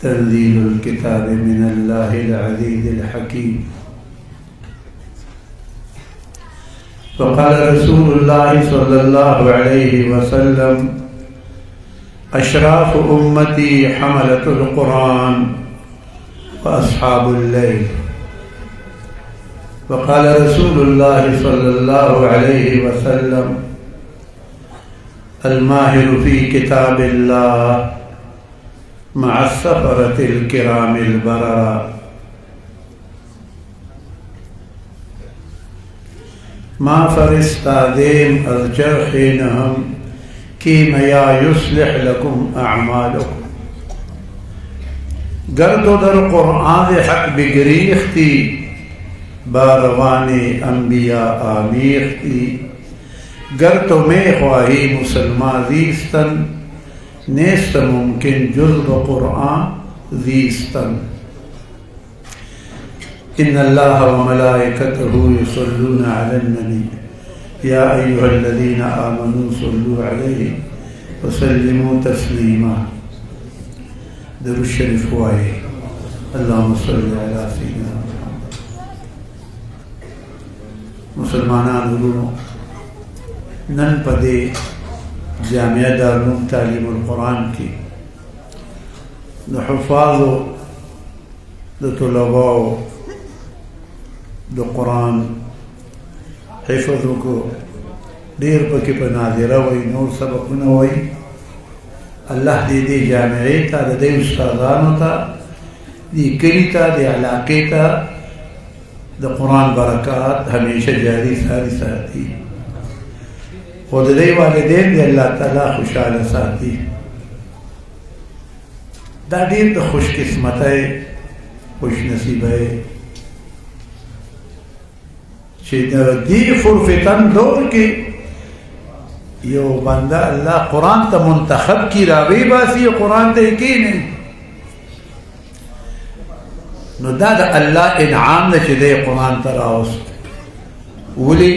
تنزيل الكتاب من الله العزيز الحكيم. وقال رسول الله صلى الله عليه وسلم: أشراف أمتي حملة القرآن وأصحاب الليل. وقال رسول الله صلى الله عليه وسلم: الماهر في كتاب الله مع السفرة الكرام البررة. ما فرستا ديم از جرحينهم كيما يا يصلح لكم أعمالكم. قردو در قرآن حق بگریختی باروان انبیاء آمیختی. گر تو میں خواہی مسلمان زیستن نیست ممکن جز قرآن زیستن. إن الله وملائكته يصلون على النبي يا أيها الذين آمنوا صلوا عليه وسلموا تسليما. درود الشريف وایي. اللهم صل على سيدنا محمد. مسلمانان ورونو، نن پدې جامعه دارالعلوم تعلیم القرآن کې د حفاظو د طلباو د قرآن حفظ وکړو. ډېر پکې په ناظره وایي، نور سبقونه وایي. الله دې جامعې ته د دې استادانو ته دې کلي ته دې علاقې ته د قرآن برکات همیشه جاری ساتي. خود دې والدین دې الله تعالی خوشاله ساتي. دا ډېر د خوش قسمتۍ خوش نصیبۍ چې د دې فرفتن دور کې یو بنده الله قرآن ته منتخب کی راوی باسی قرآن ته کینې، نو دا د الله انعام دی چې دې قرآن ته راوست. ولې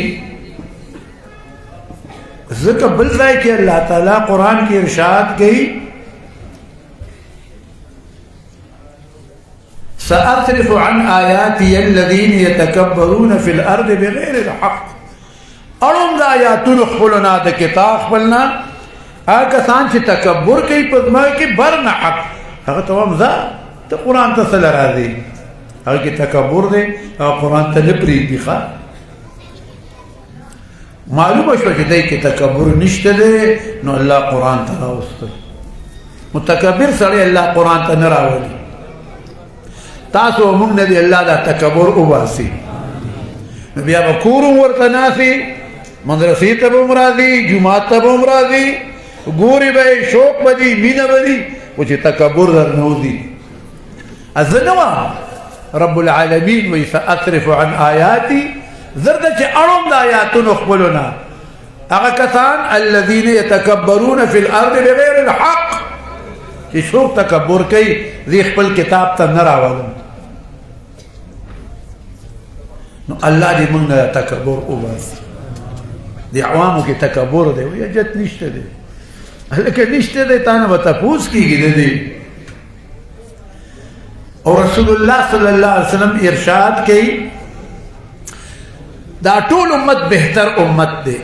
ذکر بل ځای کې الله تعالی قرآن کې ارشاد کوي: سأصرف عن آياتي الذين يتكبرون في الأرض بغير الحق. اړوم د آیاتونو خپلنا د کتاب خپلنا هغه کسان چې تکبر کوي په ځمکه کې بر نه حق، هغه ته وایم ځه ته قرآن ته سره راځي. هغه کې تکبر دی، هغه قرآن ته نه پرېږدي. ښه معلومه شوه چې دی کې تکبر نشته دی، نو الله قرآن ته راوسته. متکبر سړی الله قرآن ته نه راولي. تاسو موږ نه دی الله دا تکبر وباسي. نو بیا به کور ورته ناسي، مدرسې ته به هم راځي، جومات ته به هم راځي، ګوري به شوق به دي، مینه به دي، خو چې تکبر در نه وځي. زه نه وم رب العالمین وایي سأصرف عن آیاتي، زر ده چې اړوم د آیاتونو خپلونه هغه کسان الذین یتکبرون فی الارض بغیر الحق، چې څوک تکبر کوي زه خپل کتاب ته نه راولم. نو الله دې موږ نه تکبر وباسي. د عوامو کې تکبر دی، وایي جت نشته دی. هلکه نشته دی، تا نه به تپوس کېږي د دې. او رسول الله صلی الله علیه وسلم ارشاد کوي دا ټول امت بهتر امت دی،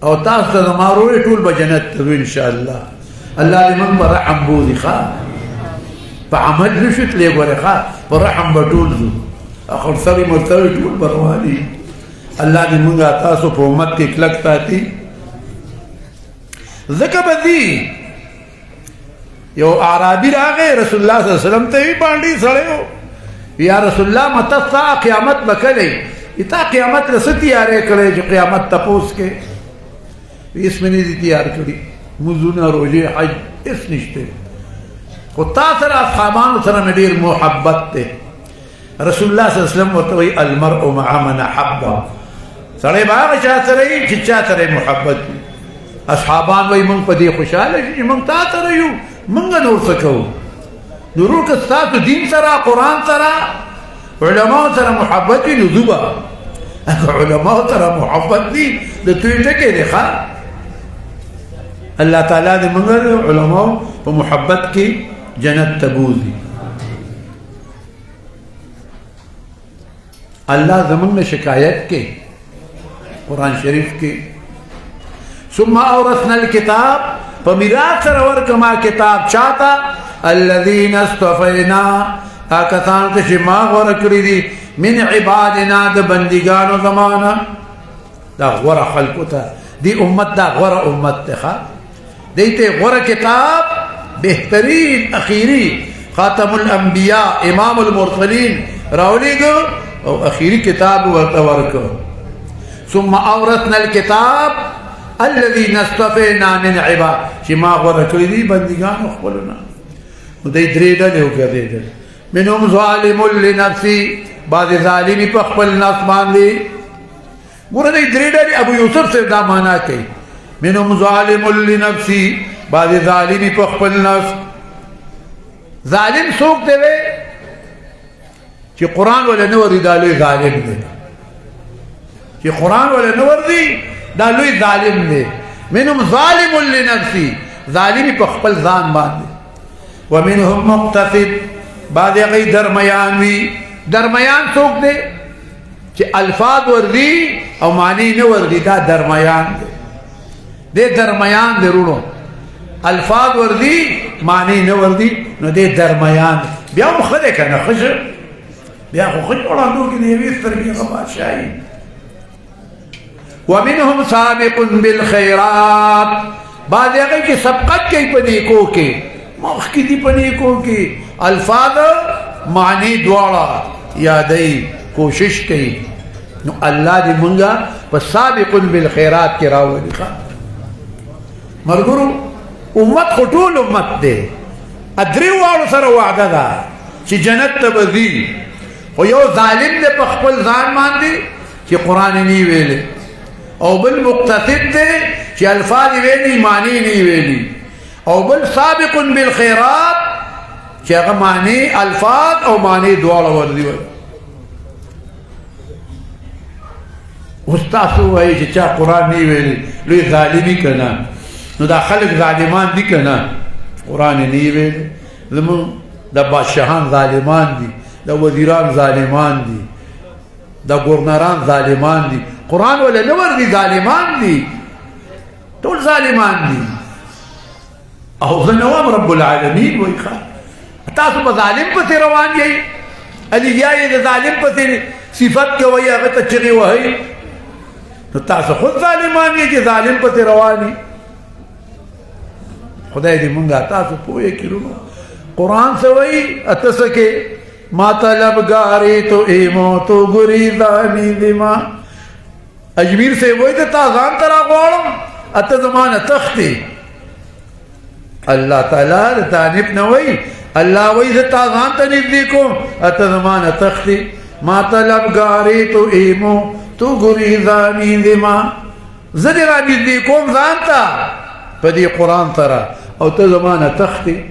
او تاسو ته زما وروڼې ټول به جنت ته ځو انشاءالله. الله دې موږ په رحم بوځي. ښه په عمل نشو تللی، ګورې ښه په رحم به ټول ځو. اخر سړي مرتوي ټول به رواني. الله دې موږ تاسو په امت کې کلک ساتي. ځکه به ځي یو اعرابي راغی رسول الله صلی الله علیه وسلم ته وی باندې سړی یا رسول الله مته الساعه قیامت به کله؟ تا قیامت له څه تیارې کړې چې قیامت تپوس کې؟ هېڅ مې نه دي تیار کړي، مونځونه روژې حج هېڅ نشته. خو تا سره اصحابانو سره مې ډېر محبت دی. رسول الله صلی الله علیه وسلم ورته وایي المرء مع من احبه. سړی به هغه چا سره وي چې چا سره محبت وي. اصحابان وایي موږ په دې خوشحاله شو چې موږ تا سره یو، موږ نور څه کوو؟ نورو که ستاسو دین سره قرآن سره علماء سره محبت وي نو ځو به. که علماء سره محبت دي د توی ټکی دی. ښه الله تعالی دې موږ علماء په محبت کې جنت تبوزی. اللہ زمان میں شکایت کے قرآن شریف کے ثم اورثنا الكتاب فمیراث سرور کما کتاب چاہتا الذین اصطفینا آکتان تشما غور کری دی من عبادنا دا بندگانو زمانا دا غور خلقو تا دی امت دا غور امت تخا دیتے غور کتاب بہترین اخیری خاتم الانبیاء امام المرسلین راولی دو او اخیری کتاب ورکو ثم اورثنا الكتاب الذين اصطفينا من عباد شما غور کری دی بندگان اخبرنا دی دریدہ لیو کیا دیدہ منهم ظالم لنفسی بعض ظالمی پا خپل نفس باندی گورا دی دریدہ لی ابو یوسف سے دا مانا کئی منهم ظالم لنفسی بعض ظالمی پا خپل نفس ظالم سوک دے وے چی قرآن والا نوری دالوی ظالم دے چی قرآن والا نوری دالوی ظالم دے منهم ظالم لنفسی ظالمی پا خپل ځان باندې ومنهم مقتصد بعد اغی درمیان وی درمیان سوک دے چی الفاظ وردی او معنی نوردی دا درمیان دے درمیان دے رونو الفاظ وردی معنی نوردی نو دے درمیان بیا مخدے کنا خش بیا خش اوڑاندو کی دیویس ترکی غبات شاہی ومنهم سابق بالخیرات بعد اغی کی سبقت کی پنیکو کے موخ کی دی پنیکو کی الفاظ معنی دوارا یادئی کوشش کی نو اللہ دی منگا پس سابق بالخیرات کی راو لکھا مرگرو امت خطول امت دے ادری وارو سر وعدہ دا چی جنت تبزی و یو ظالم دے پا خپل ځان مان دی چی قرآن نی ویلے او بل مقتصد دے چی الفاظ ویلی معنی نی ویلی او بل سابق بالخیرات چی اگا معنی الفاظ او معنی دوارا وردی وی استاسو وی چی چا قرآن نی ویلی لوی ظالمی کنا نو دا خلق ظالمان دی کنا قرآن نی ویلی زمان دا بادشاہان ظالمان دی دا وزیران ظالمان دی دا گورنران ظالمان دی قرآن والا نور دی ظالمان دی تول ظالمان دی او ظنوام رب العالمین وی خواہ تاسو با ظالم پسی روان یہی علی جائی دا ظالم پسی صفت کے وی اغتا چگی وحی تو تاسو خود ظالمان یہی جی ظالم پسی روانی خدای دی منگا تاسو پوئے کی رونو قرآن سے وی اتسکے ما طلبگاری تو ایمو تو گریزانی دیما اجمیر سے وہی تو تازان ترا غوارم اتا زمان تختی اللہ تعالیٰ تانیب نوئی اللہ وہی تو تازان تنیب دیکھو اتا زمان تختی ما طلبگاری تو ایمو تو گریزانی دیما زدرانی دیکھو زانتا پدی قرآن ترا او تا زمان تختی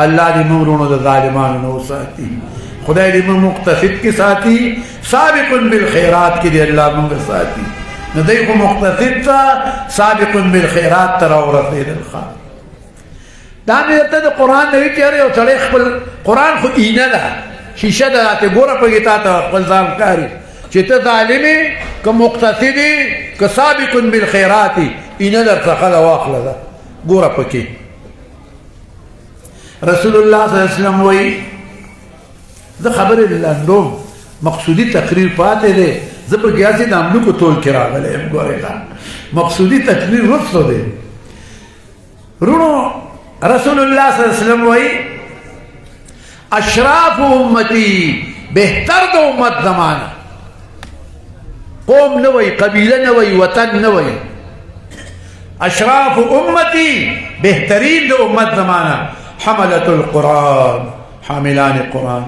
اللہ دی ممرونو دا ظالمان نو ساتی خدای دی مقتصد کی ساتی سابق بالخیرات کی دی اللہ منگ ساتی ندائی کو مقتصد تا سابق بالخیرات ترا ورسید الخواه دامی درتا دا قرآن نوی کہہ رہے ہو چڑے خپل قرآن خو اینہ دا شیشہ دا تے گورا پگیتا تا خپل ظالمکاری چیتا ظالمی که مقتصدی که سابق بالخیراتی اینہ در سخل واقل دا گورا پکی رسول اللہ صلی اللہ علیہ وسلم وی دا خبر لندوم مقصودی تقریر پاتے دے زبر گیاسی دا ہم کو تول کرا گلے ہم گورے دا مقصودی تقریر رسو دے رونو رسول اللہ صلی اللہ علیہ وسلم وی اشراف امتی بہتر دو امت زمانہ قوم نوی قبیلہ نوی وطن نوی اشراف امتی بہترین دو امت زمانہ حملت القرآن حاملان قرآن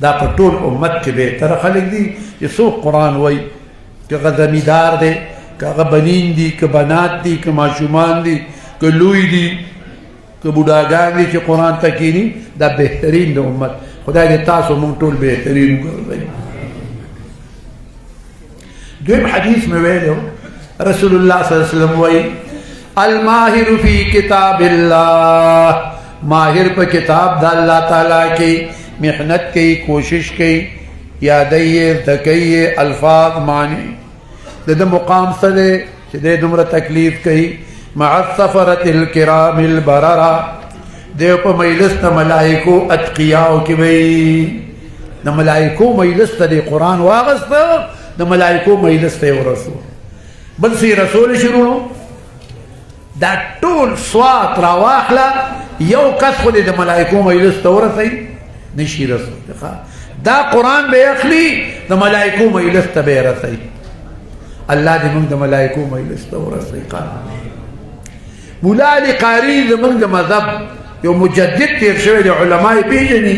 دا پر طول امت کے بہتر خلق دی یہ سو قرآن وی کہ غزمیدار دے کہ غبنین دی کہ بنات دی کہ معشومان دی کہ لوی دی کہ بوداگان دی کہ قرآن تکینی دا بہترین دا امت خدا دے تاسو من طول بہترین کر دی دویم حدیث میں ویلے ہو رسول اللہ صلی اللہ علیہ وسلم وی الماہر فی کتاب اللہ ماہر پہ کتاب دا اللہ تعالیٰ کی محنت کی کوشش کی یادئیے دکئیے الفاظ معنی دا مقام صدے دے دمر تکلیف کئی مع السفرة الكرام البررہ دیو پا مجلس دا ملائکو اتقیاؤ کی بئی دا ملائکو مجلس دا دی قرآن واغستا دا ملائکو مجلس دا ورسول بل سی رسول شروع دا طول سوات راواخلا یو کس خود دا ملائکو مجلس دا ورسی نشی رسول دا قرآن بے اخلی دا ملائکو مجلس دا بے رسی اللہ دی منگ دا ملائکو مجلس دا ورسی مولا علی قاری دا منگ دا مذہب یو مجدد تیر شوی دا علماء پیجنی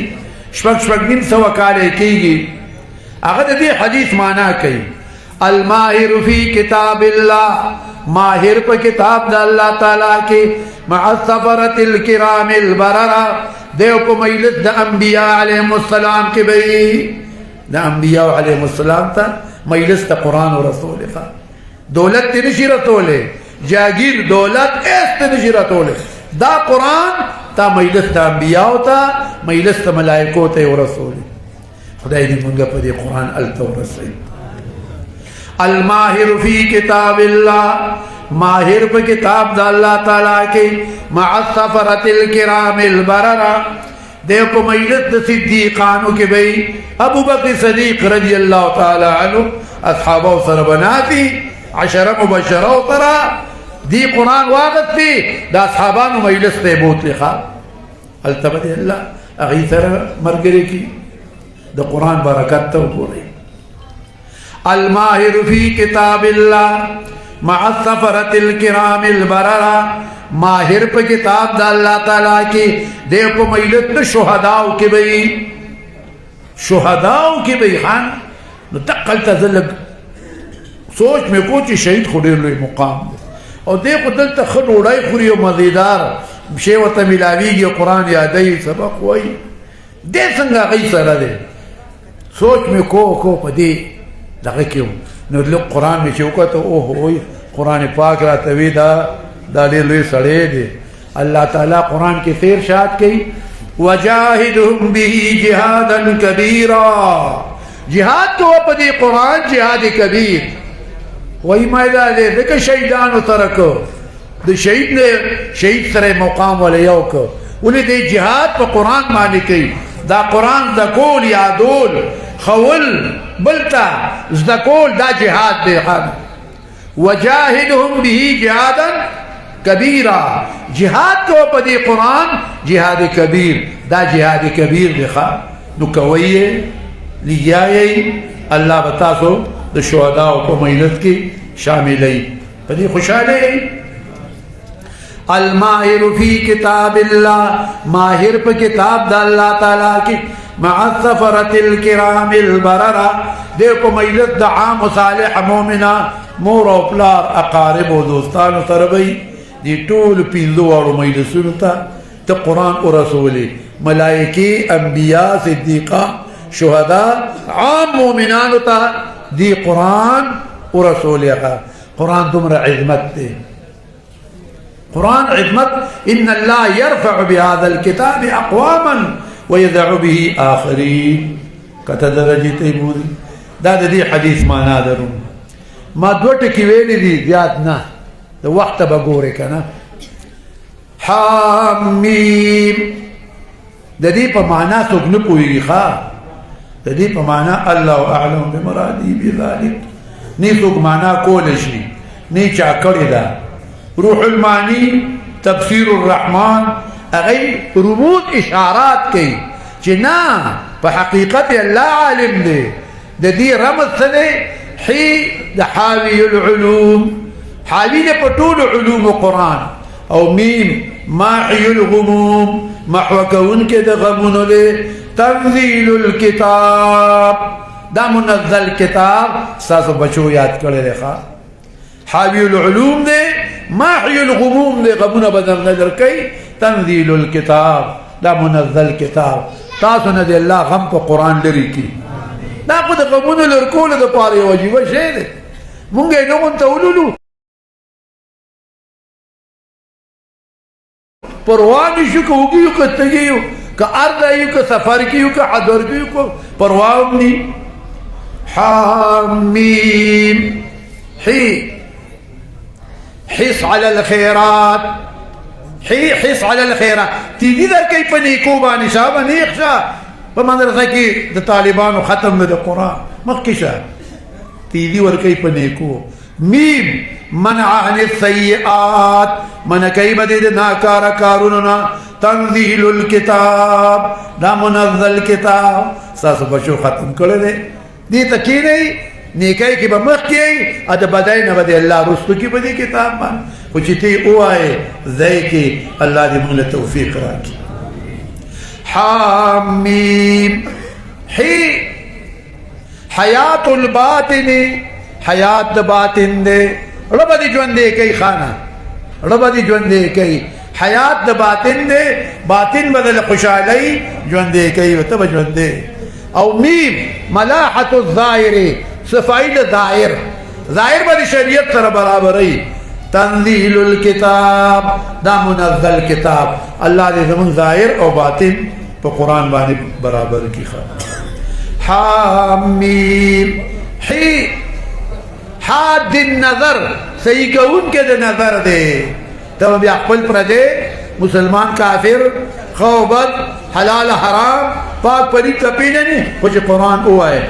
شپک نیم سوا کالے کی گی اگر دی حدیث مانا کئی الماہر فی کتاب اللہ ماہر پہ کتاب دا اللہ تعالیٰ کی مع السفرة الکرام البررہ دیو پہ مجلس دا انبیاء علیہ السلام کی بئی دا انبیاء علیہ السلام تا مجلس دا قرآن و رسول کا دولت تی نشی رسولے جاگیر دولت ایس تی نشی رسولے دا قرآن تا مجلس دا انبیاء تا مجلس دا ملائکو تا و رسولے خدای دی منگا پا دی قرآن التا و رسول الماہر فی کتاب اللہ ماہر پہ کتاب دا اللہ تعالیٰ کی مع السفرة الکرام البررہ دیو پہ مجلس دا صدیقانو کی بئی ابو بکر صدیق رضی اللہ تعالیٰ عنہ اصحابہ سربناتی عشر مبشرہ ترہ دی قرآن واقت تی دا اصحابانو مجلس تے بوت لخوا التبدی اللہ اغیثر مرگرے کی دا قرآن برکت تو پوری الماہر فی کتاب اللہ مع السفرة الکرام البررہ ماہر پہ کتاب دا اللہ تعالیٰ کی دیو پہ مجلس شہداؤ کی بئی شہداؤ کی بئی خان نو تقل تزلق سوچ میں کوچی شہید خودیر لوی مقام دے اور دیکھو دلتا خد اڑائی خوری و مزیدار شیوتا ملاوی گی قرآن یادئی سبق ہوئی دے سنگا غی سر دے سوچ میں کو پا دے لگے کیوں نو لوگ قرآن میں چوکا تو اوہ ہوئی قرآن پاک را توی دا لے لوی سڑے دے اللہ تعالیٰ قرآن کی تیر شاد کی وَجَاهِدْهُمْ بِهِ جِهَادًا كَبِيرًا جہاد تو پا دے قرآن جہاد کبیر وہی مائدہ دے دیکھ شہیدانو ترکو دے شہید نے شہید سر مقام والے یوکو انہیں دے جہاد پا قرآن مانے کی دا قرآن دکول یادول خول بلتا زدکول دا جہاد دے خان وَجَاهِدْهُمْ بِهِ جِهَادًا كَبِيرًا جہاد تو پا دے قرآن جہاد کبیر دا جہاد کبیر دے خان نکوئیے لیائے اللہ بتاسو دا شہداء کو مجلس کی شامل ہے پدی خوشحالے الماہر فی کتاب اللہ ماہر پہ کتاب دا اللہ تعالیٰ کی مع السفرة الکرام البررہ دیکھو مجلس دا عام و صالح مومنہ مور و پلار اقارب و دوستان و تربی دی طول پینزو اور مجلسون تا قرآن و رسولی ملائکی انبیاء صدیقہ شہداء عام مومنان تا دی قرآن و رسول قرآن تمر عظمت دے قرآن عظمت ان اللہ یرفع بهذا الكتاب اقواما ويدع به آخرین کتا درجی تیموری دا دی حدیث مانا درون ما دوٹ کیویلی دی زیاد نا دا وقت بگوری کنا حامیم دا دی پا مانا سوک نپوئی گی خواہ دا دی پا مانا اللہ اعلم بمرادی بذالک نی سوک مانا کولشی نی چاکڑی دا روح المانی تفسیر الرحمن اغی رموز اشارات کی چنا پا حقیقت اللہ عالم دے دا دی رمز سدے حی دا حاوی العلوم حاوی دے پٹول علوم قرآن او میم ماحی الغموم محوکون کے دا غمون دے تنزیل الکتاب دا منزل کتاب ساسو بچو یاد کرے دیکھا حاوی العلوم دے ماحی الغموم دے غمون بدن نظر کئی تنزیل الکتاب دا منزل کتاب تاسو ندے اللہ غم کو قرآن لری کی دا خود غمون لرکول دا پاری وجیبہ شہدے مونگے نون تولولو پروا نشو که وګیو که تګیو که اردایو که سفر کیو که حضر کیو که پروا هم نی. حامیم حس على الخيرات حس على الخيرات تیدی در کئی پا نیکو بانی شا با نیک شا پا مدرسہ کی دا طالبانو ختم دا قرآن مخی شا تیدی ور کئی پا نیکو. میم منع عن السیئات من کئی بدی دا ناکارا کاروننا تنزیل الكتاب دا منزل کتاب ساسو بشو ختم کرده دی تکی نہیں نیکائی کی بمخ کی ادھا بدائی نبدی اللہ رستو کی بدی کتاب مان خوچی او آئے زی کی اللہ دی مغل توفیق راکی. حامیم حیات الباطن حیات دا باطن دے رب دی جون دے کئی خانہ رب دی جون دے کئی حیات دا باطن دے باطن بدل خوشحالی جون دے کئی وطب جون دے. او میم ملاحت الظاہر صفائی دا ظاہر ظاہر با دی شریعت سر برابری تنزیل الکتاب دا منزل کتاب اللہ دے زمان ظاہر او باطن پا قرآن بانی برابر کی خواہ. حامیم حاد النظر صحیح کون کے دے نظر دے تب ابھی اقبل پردے مسلمان کافر خوبت حلال حرام پاک پری کپینے نہیں کچھ قرآن ہوا ہے.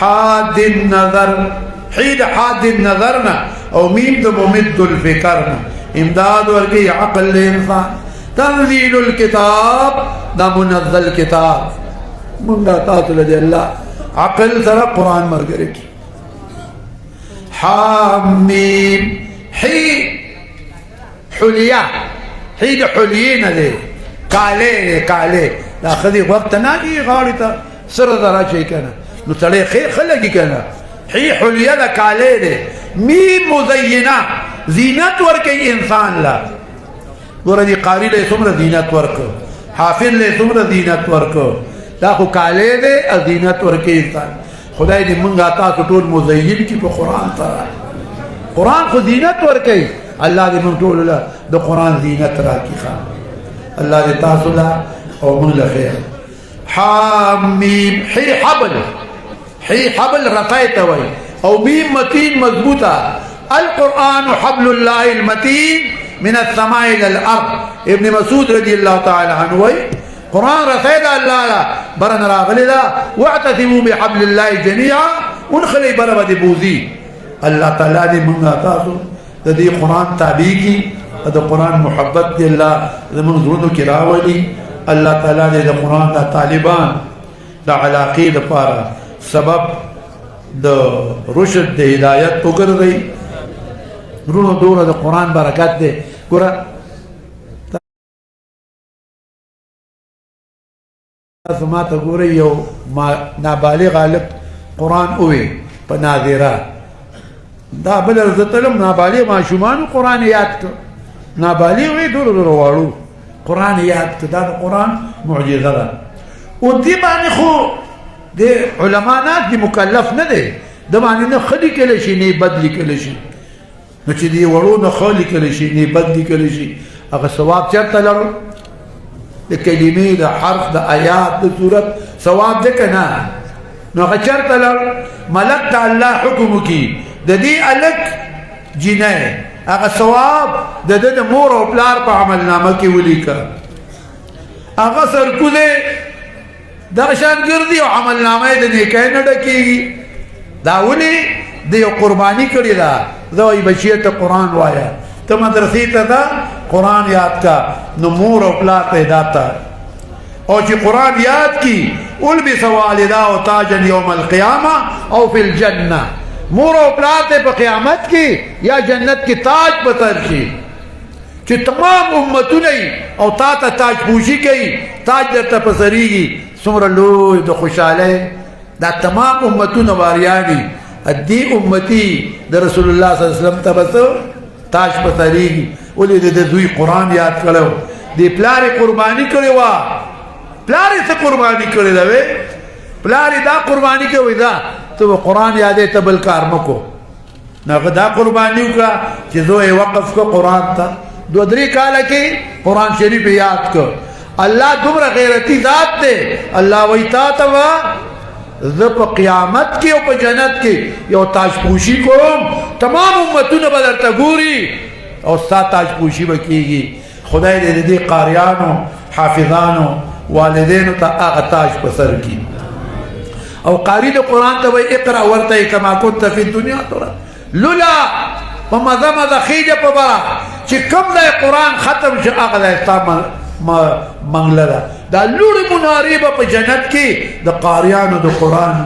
حاد النظر حید حاد النظرنا او میم تو ممد الفکرنا امداد ورکی عقل انسان. تنزیل الکتاب دا منزل کتاب منگا تاثل دے اللہ عقل سر قرآن مرگرے کی. حامیم حلیہ حید حلیین دے کالے دے کالے دا خدی وقت نا دی غاڑی تا سر درہ چاہی کنا نو تڑے خلقی کنا حلیہ دا کالے دے. میم مزینہ زینت ورکی انسان لا گورا دی قاری لے سمر زینت ورکو حافظ لے سمر زینت ورکو دا خو کالے دے زینت ورکی انسان. خدای دی منگا تا سٹول مزین کی پا قرآن ترا قرآن خو زینت ورکی اللہ دی منگ طول اللہ دا قرآن زینت را کی خواہ اللہ دی تاسو لا او منگ لخیر. حامیم حبل رفایت وی او میم متین مضبوطا. القرآن حبل اللہ المتین من السماء الى الارض ابن مسعود رضی اللہ تعالی عنہ وی قرآن رسید اللہ برن راغلی دا واعتصموا بحبل اللہ جميعا انخلی برب دی بوزی. اللہ تعالی دی منگا تاسو دا دی قرآن تابعی کی دا قرآن محبت دی اللہ دا منظرونو کی راولی. اللہ تعالی دی دا قرآن دا طالبان دا علاقی دا پارا سبب دا رشد دا ہدایت اگر رئی رونو دورا دا قرآن برکت دے گورا ما تا گوری یو نابالغ غالب قرآن اوی پا ناظرہ دا بل رزتلم نابالغ ما شمانو قرآن یاد کر نابالغ وی دور وارو قرآن یاد کر دا قرآن معجزہ دا و دی بانی خو دی علماء ناک دی مکلف ندے دا بانی نا خلی کلشی نی بدلی کلشی نو چی دی وارو نا خلی کلشی نی بدلی کلشی اگر ثواب چرتا لرو دا کلمی دا حرف دا آیات دا صورت ثواب دکنا نو غچر تلر ملک دا اللہ حکم کی دا دی علک جنہ اگا ثواب دا دا مور و پلار پا عمل نامہ کی ولی کا اگا سرکو دے دا شان گردی و عمل نامہ دا نیکای نڈکی گی دا ولی دا یو قربانی کری دا دا وی بچیت قرآن وایا تو مدرسی تا دا قرآن یاد کا نمور و پلار پیداتا اور چی قرآن یاد کی البس والدہ و تاجن یوم القیامہ او فی الجنہ مور و پلار تے پا قیامت کی یا جنت کی تاج پتر چی چی تمام امتو نہیں او تا تاج پوشی کئی تاج در تا پسری گی سمر لوی دا خوشحالے دا تمام امتو نواریانی ادی امتی دا رسول اللہ صلی اللہ علیہ وسلم تا بسو تاج پتری گی اولی دے دوی قرآن یاد کرو دی پلاری قربانی کرے وا پلاری سے قربانی کرے دوے پلاری دا قربانی کرے دا تو قرآن یادے تبل کار مکو نا دا قربانیو کا چیزو وقف کو قرآن تا دو درې کاله کې قرآن شریف یاد کړ. الله دومره غیرتی ذات دی. الله وایي تا ته زه په قیامت کې او په جنت کې یو تاج پوشي کوم، تمام امتونه به درته ګوري او ستا تاج پوشي به کېږي. خدای دې د دې قاریانو حافظانو والدینو ته هغه تاج په سر کړي. او قاری د قرآن ته وایي اقرأ ورته کما كنت فی الدنیا ترى لولا په مزه مزه خیجه په بره چې کوم دی قرآن ختم شي هغه دی ستا منګله ده. دا لوړې منارې به په جنت کې د قاریانو د قرآن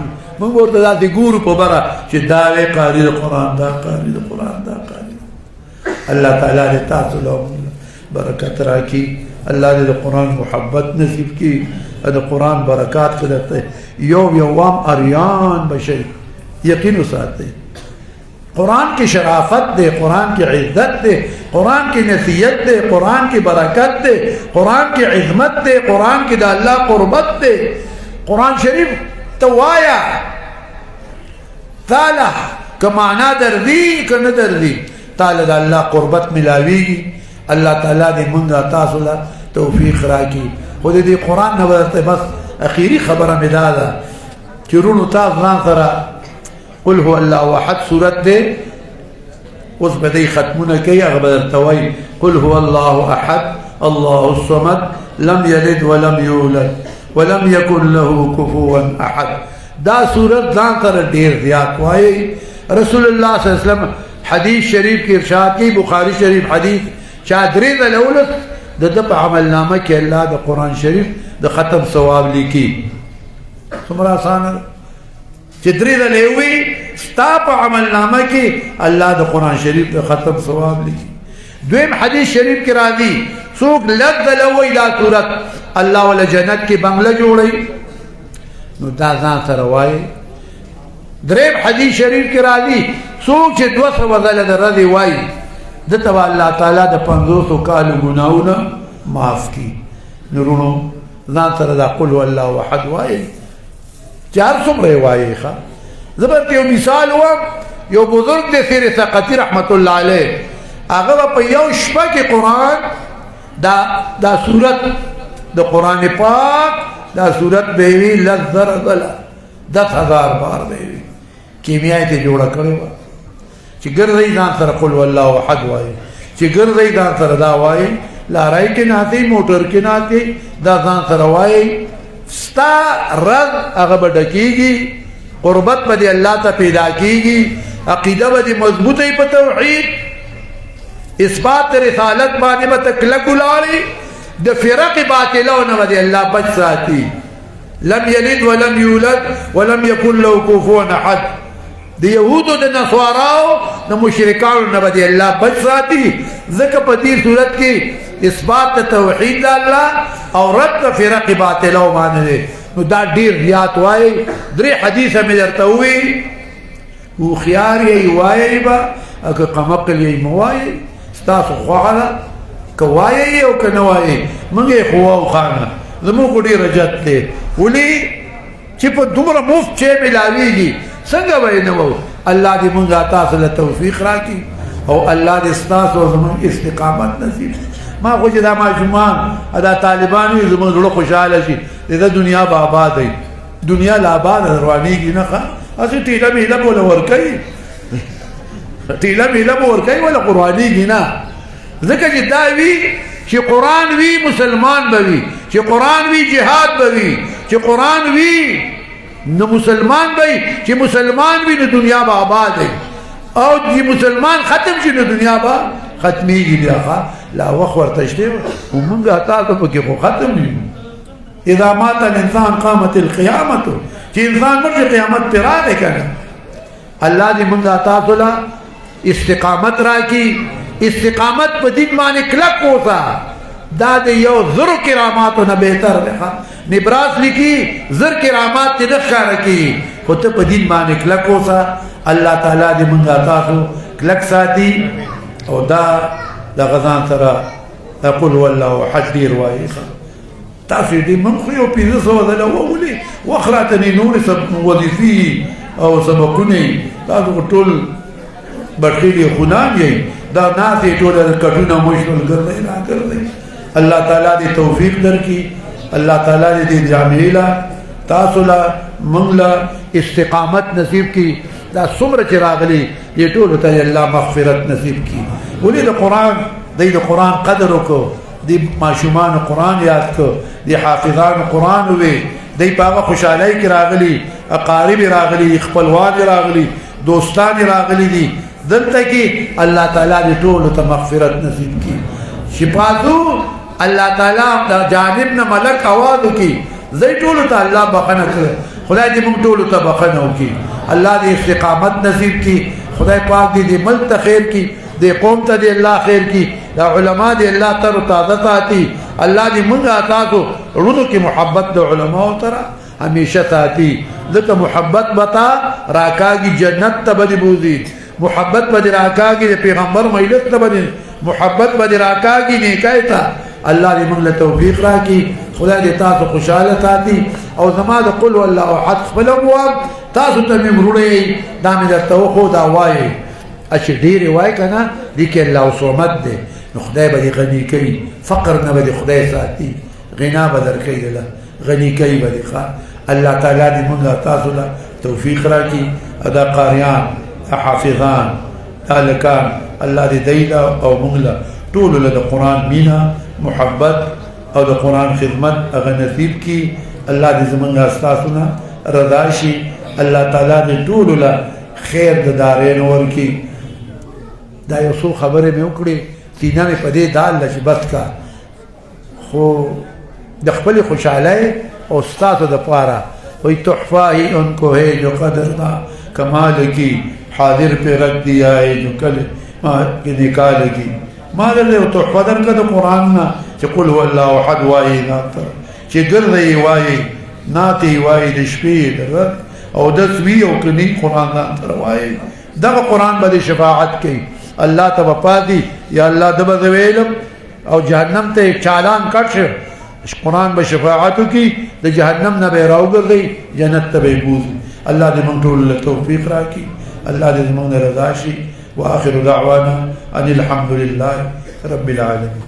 موږ ورته داسې ګورو په بره چې دا وی قاري د قرآن، دا قاري د قرآن، دا قاري. الله تعالی دې تاسو له برکت راکړي. الله دې د قرآن محبت نصیب کړي. د قرآن برکات کړه یوم اریان بشي. یقین وساتئ قرآن کی شرافت دے، قرآن کی عزت دے، قرآن کی نصیحت دے، قرآن کی برکت دے، قرآن کی عظمت دے، قرآن کی دا اللہ قربت دے. قرآن شریف توایا تالا کمانا دردی که ندردی تالا دا اللہ قربت ملاوی گی. اللہ تعالیٰ دے منگا تاسولا توفیق راکی. خود دے قرآن نبرتے بس اخیری خبر مدادا چرونو تاز نان سرا قل هو الله احد سورت دے اس بدئی ختمونه کئی اغبر توئی قل هو الله احد الله الصمد لم يلد ولم يولد ولم يكن له كفوا احد. دا سورت دان تر دیر زیاد وائی. رسول اللہ صلی اللہ علیہ وسلم حدیث شریف کی ارشاد کی، بخاری شریف حدیث چادری دا لولت دا دب عمل نامہ کی اللہ دا قرآن شریف دا ختم ثواب لکی. سمرا آسان چدری دا لیوی ستا پا عمل نامہ کی اللہ دا قرآن شریف دا ختم ثواب لکی. دویم حدیث شریف کی راضی سوک لد دا لوی لا صورت اللہ والا جنت کی بنگلہ جوڑی نو دا زان سروائی. دریم حدیث شریف کی راضی سوک چه دو سو وزل دا رضی وائی دتوا اللہ تعالیٰ دا 500 کالو گناونا معاف کی. نرونو زان سر دا قل هو اللہ احد وائی 400 روائی خواہ. زبرت یو مثال ہوا یو بزرگ دے سیر سقطی رحمت اللہ علیہ آغا پا یو شپا کی قرآن دا سورت دا قرآن پاک دا سورت بیوی لذر ذلا 10,000 بار بیوی کیمیائی تے جوڑا کرے ہوا چی گر رئی دان سر قل واللہ احد وائی چی گر رئی دان سر دا وائی لارائی کے ناتی موٹر کے ناتی دا دان سر وائی ستا رد اغا ڈکی گی قربت بدی اللہ تا پیدا کی گی عقیدہ بدی مضبوطی پا توحید اثبات رسالت بانے با تکلک لاری دا فرق باطلون بدی اللہ بچ ساتی. لم یلد ولم یولد ولم یکن له کفوا احد. دا یہود و دا نصواراو دا مشرکان بدی اللہ بچ ساتی. ذکر پا دی صورت کی اثبات توحید دا اللہ اور رد دا فرق باطلو بانے دے. نو دا دیر زیاد وائی. دری حدیث ہمیں درتا ہوئی او خیار یہی وائی با اکا قمقل یہی موائی ستاسو خواہلا کوائی او کنوائی منگے خواہو خانا زمون کو دیر رجت دے ولی چی پا دمرا مفت چے ملاوی گی سنگا بائی نوو. اللہ دی منگا تاسل توفیق راکی او اللہ دی ستاسو زمون استقامت نصیب. ما خوش دا ما شمان ادا طالبانوی زمان زلو خوشحال شی دا دنیا با آباد ہے. دنیا لآباد روانی کی نخوا اسی تیلا میلا بولا ورکای تیلا میلا بولا ورکای ولا قرآنی کی نا ذکر جی داوی چی قرآن وی مسلمان بوی چی قرآن وی جہاد بوی چی قرآن وی نو مسلمان بوی چی مسلمان وی نو دنیا با آباد ہے او جی مسلمان ختم شی نو دنیا با ختمی گی لیا خواہ لا وقت ورتشتے ومنگا تاکو پکی خو ختم نہیں. اذا مات الانسان قامت القیامت چی انسان مرد قیامت پر آنے کنا. اللہ دی منگا تاسولا استقامت راکی. استقامت پا دین مانے کلک ہوتا دا دے یو ذر کراماتو نا بہتر رکھا. نبراس لکی ذر کرامات تی نخشا رکی خود پا دین مانے کلک ہوتا. اللہ تعالیٰ دی منگا تاسو کلک ساتی او دا غزان سرا قل واللہ حج دیر وائی خواہ تاسو دی من خیو پیزه سو دلا وولی وخراتنی نور سب وظیفی او سبقونی تاسو ټول بخیلی خونان یې دا ناسې ټوله کټونه مشرل ګرځئ راګرځئ. الله تعالی دې توفیق درکړي. الله تعالی دې جامعې له تاسو له موږ له استقامت نصیب کړي. دا څومره چې راغلي دې ټولو ته الله مغفرت نصیب کړي. ولې د قرآن د قرآن قدر وکړو، د ماشومان قرآن یاد کړو، د حافظان قرآن وې، دی په هغه خوشحالۍ کې راغلي، اقارب راغلي، خپلوان راغلي، دوستان راغلي دي. دلته کې الله تعالی دې ټولو ته مغفرت نصیب کړي. شفاعتو الله تعالی د جانب نه ملک आवाज وکړي، زه ټولو ته الله بخنه کړي. خدای دې موږ ټولو ته بخنه وکړي. الله دې استقامت نصیب کړي. خدای پاک دې ملک ته خیر کړي، دې قوم ته دې الله خیر کړي. دا علما دې الله تر تازه ساتي. الله دې موږ تاسو ورونو کې محبت د علماء سره همیشه ساتي. ځکه محبت بتا راکاږي جنت ته به بوزي، محبت به راکاږي د پیغمبر مجلس ته به، محبت به راکاږي نیکای ته. الله دې موږ له توفیق راکړي. خدای دې تاسو خوشاله ساتي. او زما د قل والله احد خپل ابواب تاسو ته مې وروړي دا مې درته وښو دا وایي چې ډېرې وایي که نه دې کې الله صمد دی نو خدای به دې غني کوي. فقر نه به دې خدای ساتي، غنا به درکوي دله، غني کوي به دې. الله تعالی دې موږ تاسو له توفیق راکړي. دا قاریان، دا حافظان، دا لکان، الله دې دی له او موږ له ټولو له د قرآن مینه، محبت او د قرآن خدمت هغه نصیب کړي. الله دې زمونږ ستاسو نه رضا شي. الله تعالی دې ټولو له خیر د دارین ورکړي. دا یو څو خبرې مې وکړې، سینه مې په دې دال ده چې بس کا، خو د خپلې خوشحالۍ او ستاسو دپاره وایي تحفه ہی ان کو ہے جو قدر دا کمال کی حاضر پہ رکھ دیا ہے جو کل نکال کی. ما درته یو تحفه درکړه د قرآن نه چې قل هو الله احد وایي ناته، چې ګرځئ وایي ناتې وایي د شپې د رد او دس وي او کني قرآن ځان سره وایي. دغه قرآن به د شفاعت کوي. الله ته به پاتې یا الله د به زه ویلم او جهنم ته چالان کټ شو، قرآن به شفاعت وکړي، د جهنم نه به راوګرځي، جنت ته به بوځي. الله دې موږ ټولو له توفیق راکړي. الله دې زموږ نه رضا شي. وآخر دعوانا أن الحمد لله رب العالمين.